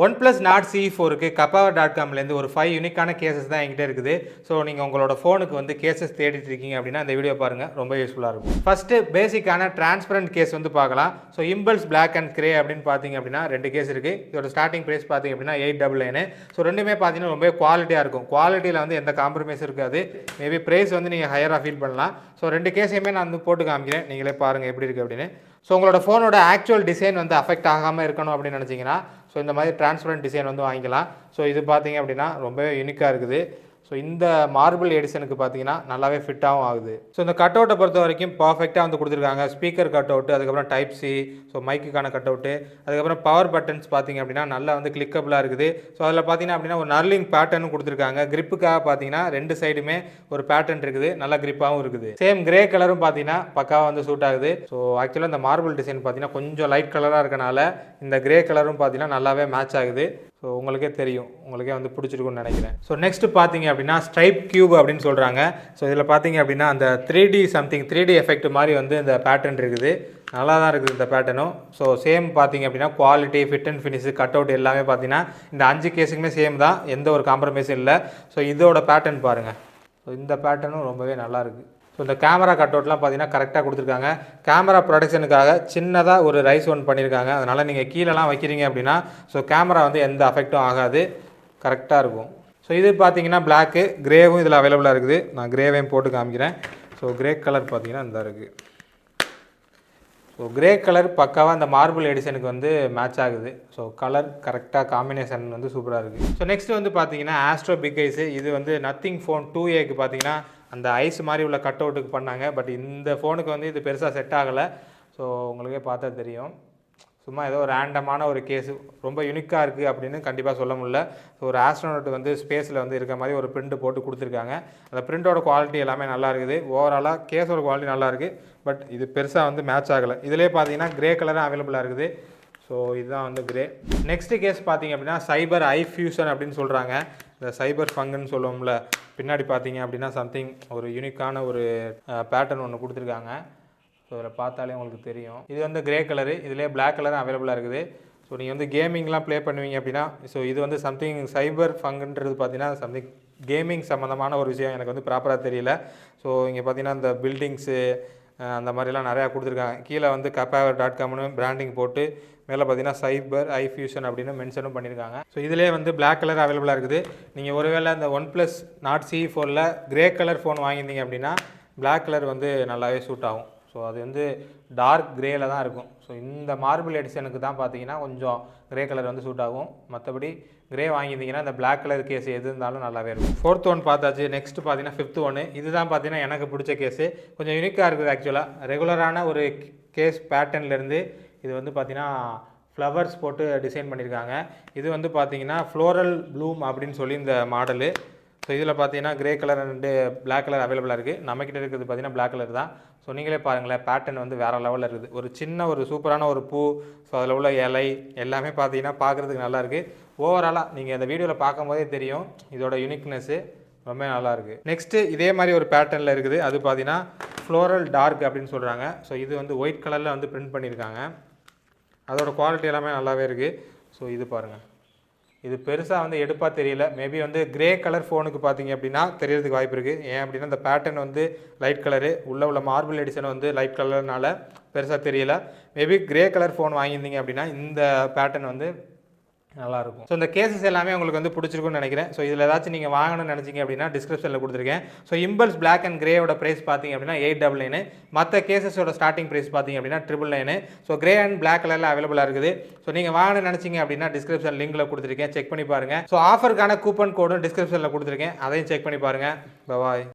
OnePlus Nord CE4க்கு Kapava.comலேருந்து ஒரு 5 யூனிக்கான cases தான் என்கிட்ட இருக்குது. ஸோ நீங்கள் உங்களோட ஃபோனுக்கு வந்து கேசஸ் தேடிட்டு இருக்கீங்க அப்படின்னா இந்த வீடியோ பாருங்கள், ரொம்ப யூஸ்ஃபுல்லாக இருக்கும். ஃபஸ்ட்டு பேசிக்கான டிரான்ஸ்பரண்ட் கேஸ் வந்து பார்க்கலாம். So impulse black and grey அப்படின்னு பார்த்தீங்க அப்படின்னா 2 கேஸ் இருக்குது. இதோட ஸ்டார்டிங் ப்ரைஸ் பார்த்தீங்க அப்படின்னா 899. ஸோ ரெண்டுமே பார்த்தீங்கன்னா ரொம்ப குவாலிட்டியாக இருக்கும். குவாலிட்டியில் வந்து எந்த காம்ப்ரமைஸ் இருக்காது. மேபி ப்ரைஸ் வந்து நீங்கள் ஹையராக ஃபீல் பண்ணலாம். ஸோ 2 கேஸையுமே நான் வந்து போட்டு காமிக்கிறேன், நீங்களே பாருங்கள் எப்படி இருக்குது அப்படின்னு. ஸோ உங்களோட ஃபோனோட ஆக்சுவல் டிசைன் வந்து அஃபெக்ட் ஆகாமல் இருக்கணும் அப்படின்னு நினச்சிங்கன்னா ஸோ இந்த மாதிரி டிரான்ஸ்பரண்ட் டிசைன் வந்து வாங்கிக்கலாம். ஸோ இது பார்த்தீங்க அப்படின்னா ரொம்பவே யூனிக்காக இருக்குது. ஸோ இந்த மார்பிள் எடிஷனுக்கு பார்த்தீங்கன்னா நல்லாவே ஃபிட்டாகவும் ஆகுது. ஸோ இந்த கட் அவுட்டை பொறுத்த வரைக்கும் பர்ஃபெக்டாக வந்து கொடுத்துருக்காங்க. ஸ்பீக்கர் கட் அவுட்டு, அதுக்கப்புறம் டைப் சி, ஸோ மைக்குக்கான கட் அவுட்டு, அதுக்கப்புறம் பவர் பட்டன்ஸ் பார்த்தீங்க அப்படின்னா நல்லா வந்து கிளிக்கபிளாக இருக்குது. ஸோ அதில் பார்த்தீங்கன்னா அப்படின்னா ஒரு நர்லிங் பேட்டர்னும் கொடுத்துருக்காங்க. கிரிப்புக்காக பார்த்தீங்கன்னா 2 சைடுமே ஒரு பேட்டர்ன் இருக்குது, நல்லா கிரிப்பாகவும் இருக்குது. சேம் கிரே கலரும் பார்த்தீங்கன்னா பக்காவாக வந்து சூட் ஆகுது. ஸோ ஆக்சுவலாக இந்த மார்பிள் டிசைன் பார்த்தீங்கன்னா கொஞ்சம் லைட் கலராக இருக்கனால இந்த கிரே கலரும் பார்த்தீங்கன்னா நல்லாவே மேட்ச் ஆகுது. ஸோ உங்களுக்கே தெரியும், உங்களுக்கே வந்து பிடிச்சிருக்குன்னு நினைக்கிறேன். ஸோ நெக்ஸ்ட்டு பார்த்தீங்க அப்படின்னா ஸ்ட்ரைப் கியூப் அப்படின்னு சொல்கிறாங்க. ஸோ இதில் பார்த்தீங்க அப்படின்னா அந்த 3D எஃபெக்ட் மாதிரி வந்து இந்த பேட்டர்ன் இருக்குது. நல்லா தான் இருக்குது இந்த பேட்டர்னும். ஸோ சேம் பார்த்தீங்க அப்படின்னா quality, fit and finish, cut out எல்லாமே பார்த்தீங்கன்னா இந்த 5 கேஸுக்குமே சேம் தான், எந்த ஒரு காம்ப்ரமைஸும் இல்லை. ஸோ இதோட பேட்டர்ன் பாருங்கள். ஸோ இந்த பேட்டர்னும் ரொம்பவே நல்லா இருக்குது. ஸோ இந்த கேமரா கட் அவுட்லாம் பார்த்தீங்கன்னா கரெக்டாக கொடுத்துருக்காங்க. கேமரா ப்ரொடக்ஷனுக்காக சின்னதாக ஒரு ரைஸ் ஒன் பண்ணியிருக்காங்க. அதனால் நீங்கள் கீழெலாம் வைக்கிறீங்க அப்படின்னா ஸோ கேமரா வந்து எந்த அஃபெக்டும் ஆகாது, கரெக்டாக இருக்கும். ஸோ இது பார்த்தீங்கன்னா பிளாக்கு, கிரேவும் இதில் அவைலபிளாக இருக்குது. நான் கிரேவையும் போட்டு காமிக்கிறேன். ஸோ கிரே கலர் பார்த்தீங்கன்னா இந்த இருக்குது. ஸோ கிரே கலர் பக்காவாக இந்த மார்பிள் எடிஷனுக்கு வந்து மேட்ச் ஆகுது. ஸோ கலர் கரெக்டாக காம்பினேஷன் வந்து சூப்பராக இருக்குது. ஸோ நெக்ஸ்ட் வந்து பார்த்தீங்கன்னா ஆஸ்ட்ரோ பிக் ஐஸு. இது வந்து நத்திங் ஃபோன் 2ஏக்கு பார்த்தீங்கன்னா அந்த ஐஸ் மாதிரி உள்ள கட் அவுட்டுக்கு பண்ணாங்க. பட் இந்த ஃபோனுக்கு வந்து இது பெருசாக செட் ஆகலை. ஸோ உங்களுக்கே பார்த்தா தெரியும், சும்மா ஏதோ ரேண்டமான ஒரு கேஸு, ரொம்ப யூனிக்காக இருக்குது அப்படின்னு கண்டிப்பாக சொல்ல முடியல. ஸோ ஒரு ஆஸ்ட்ரோனட் வந்து ஸ்பேஸில் வந்து இருக்க மாதிரி ஒரு பிரிண்ட் போட்டு கொடுத்துருக்காங்க. அந்த பிரிண்டோட குவாலிட்டி எல்லாமே நல்லா இருக்குது. ஓவராலாக கேஸோட குவாலிட்டி நல்லா இருக்குது. பட் இது பெருசாக வந்து மேட்ச் ஆகலை. இதிலே பார்த்தீங்கன்னா கிரே கலரும் அவைலபிளாக இருக்குது. ஸோ இதுதான் வந்து கிரே. நெக்ஸ்ட்டு கேஸ் பார்த்தீங்க அப்படின்னா சைபர் ஐ ஃபியூஷன் அப்படின்னு சொல்கிறாங்க. இந்த சைபர் ஃபங்குன்னு சொல்லுவோம்ல, பின்னாடி பார்த்தீங்க அப்படின்னா சம்திங் ஒரு யூனிக்கான ஒரு பேட்டர்ன் ஒன்று கொடுத்துருக்காங்க. ஸோ இதில் பார்த்தாலே உங்களுக்கு தெரியும். இது வந்து கிரே கலரு, இதிலே பிளாக் கலரும் அவைலபிளாக இருக்குது. ஸோ நீங்கள் வந்து கேமிங்லாம் ப்ளே பண்ணுவீங்க அப்படின்னா ஸோ இது வந்து சம்திங் சைபர் ஃபங்குன்றது பார்த்தீங்கன்னா சம்திங் கேமிங் சம்மந்தமான ஒரு விஷயம், எனக்கு வந்து ப்ராப்பராக தெரியல. ஸோ இங்கே பார்த்தீங்கன்னா இந்த பில்டிங்ஸு அந்த மாதிரிலாம் நிறையா கொடுத்துருக்காங்க. கீழே வந்து Kapava.comனு பிராண்டிங் போட்டு மேலே பார்த்தீங்கன்னா சைபர் ஐ ஃபியூஷன் அப்படின்னு மென்ஷனும் பண்ணியிருக்காங்க. ஸோ இதிலே வந்து பிளாக் கலர் அவைலபிளாக இருக்குது. நீங்கள் ஒருவேளை இந்த OnePlus Nord CE4ல் கிரே கலர் ஃபோன் வாங்கியிருந்தீங்க அப்படின்னா பிளாக் கலர் வந்து நல்லாவே சூட் ஆகும். ஸோ அது வந்து டார்க் கிரேயில் தான் இருக்கும். ஸோ இந்த மார்பிள் எடிஷனுக்கு தான் பார்த்தீங்கன்னா கொஞ்சம் கிரே கலர் வந்து சூட் ஆகும். மற்றபடி கிரே வாங்கியிருந்தீங்கன்னா இந்த பிளாக் கலர் கேஸ் எது இருந்தாலும் நல்லாவே இருக்கும். 4th ஒன் பார்த்தாச்சு. நெக்ஸ்ட் பார்த்தீங்கன்னா 5th ஒன்று. இதுதான் பார்த்தீங்கன்னா எனக்கு பிடிச்ச கேஸு, கொஞ்சம் யூனிக்காக இருக்குது. ஆக்சுவலாக ரெகுலரான ஒரு கேஸ் பேட்டர்ன்லேருந்து இது வந்து பார்த்தீங்கன்னா ஃப்ளவர்ஸ் போட்டு டிசைன் பண்ணியிருக்காங்க. இது வந்து பார்த்தீங்கன்னா ஃப்ளோரல் ப்ளூம் அப்படின்னு சொல்லி இந்த மாடலு. ஸோ இதில் பார்த்தீங்கன்னா grey colour and black colour அவைலபிளாக இருக்குது. நம்மக்கிட்ட இருக்கிறது பார்த்தீங்கன்னா பிளாக் கலர் தான். ஸோ நீங்களே பாருங்களேன், பேட்டர்ன் வந்து வேறு லெவலில் இருக்குது. ஒரு சின்ன ஒரு சூப்பரான ஒரு பூ, ஸோ அதில் உள்ள இலை எல்லாமே பார்த்தீங்கன்னா பார்க்குறதுக்கு நல்லாயிருக்கு. ஓவராலாக நீங்கள் இந்த வீடியோவில் பார்க்கும்போதே தெரியும் இதோட யூனிக்னஸ்ஸு ரொம்ப நல்லாயிருக்கு. நெக்ஸ்ட்டு இதே மாதிரி ஒரு பேட்டர்னில் இருக்குது. அது பார்த்தீங்கன்னா ஃப்ளோரல் டார்க் அப்படின்னு சொல்கிறாங்க. ஸோ இது வந்து ஒயிட் கலரில் வந்து பிரிண்ட் பண்ணியிருக்காங்க. அதோட குவாலிட்டி எல்லாமே நல்லாவே இருக்குது. ஸோ இது பாருங்கள், இது பெருசாக வந்து எடுப்பாக தெரியல. மேபி வந்து கிரே கலர் ஃபோனுக்கு பார்த்தீங்க அப்படின்னா தெரியறதுக்கு வாய்ப்பு இருக்குது. ஏன் அப்படின்னா இந்த பேட்டர்ன் வந்து லைட் கலரு, உள்ள மார்பிள் எடிஷன் வந்து லைட் கலர்னால பெருசாக தெரியல. மேபி கிரே கலர் ஃபோன் வாங்கியிருந்தீங்க அப்படின்னா இந்த பேட்டர்ன் வந்து நல்லாயிருக்கும். ஸோ இந்த கேசஸ் எல்லாமே உங்களுக்கு வந்து பிடிச்சிருக்குன்னு நினைக்கிறேன். ஸோ இதில் ஏதாச்சும் நீங்கள் வாங்கணும்னு நினச்சிங்க அப்படின்னா டிஸ்கிரிப்ஷனில் கொடுத்துருக்கேன். ஸோ இம்பல்ஸ் பிளாக் அண்ட் கிரேயோட ப்ரைஸ் பார்த்தீங்க அப்படின்னா 899. மற்ற கேசஸோட ஸ்டார்டிங் ப்ரைஸ் பார்த்தீங்க அப்படின்னா 999. ஸோ கிரே அண்ட் பிளாக் கலரில் அவைலபிளாக இருக்குது. ஸோ நீங்கள் வாங்கணும்னு நினச்சிங்க அப்படின்னா டிஸ்கிரிப்ஷன் லிங்கில் கொடுத்துருக்கேன், செக் பண்ணி பாருங்கள். ஸோ ஆஃபருக்கான கூப்பன் கோடும் டிஸ்கிரிப்ஷனில் கொடுத்துருக்கேன், அதையும் செக் பண்ணி பாருங்கள். பாய்.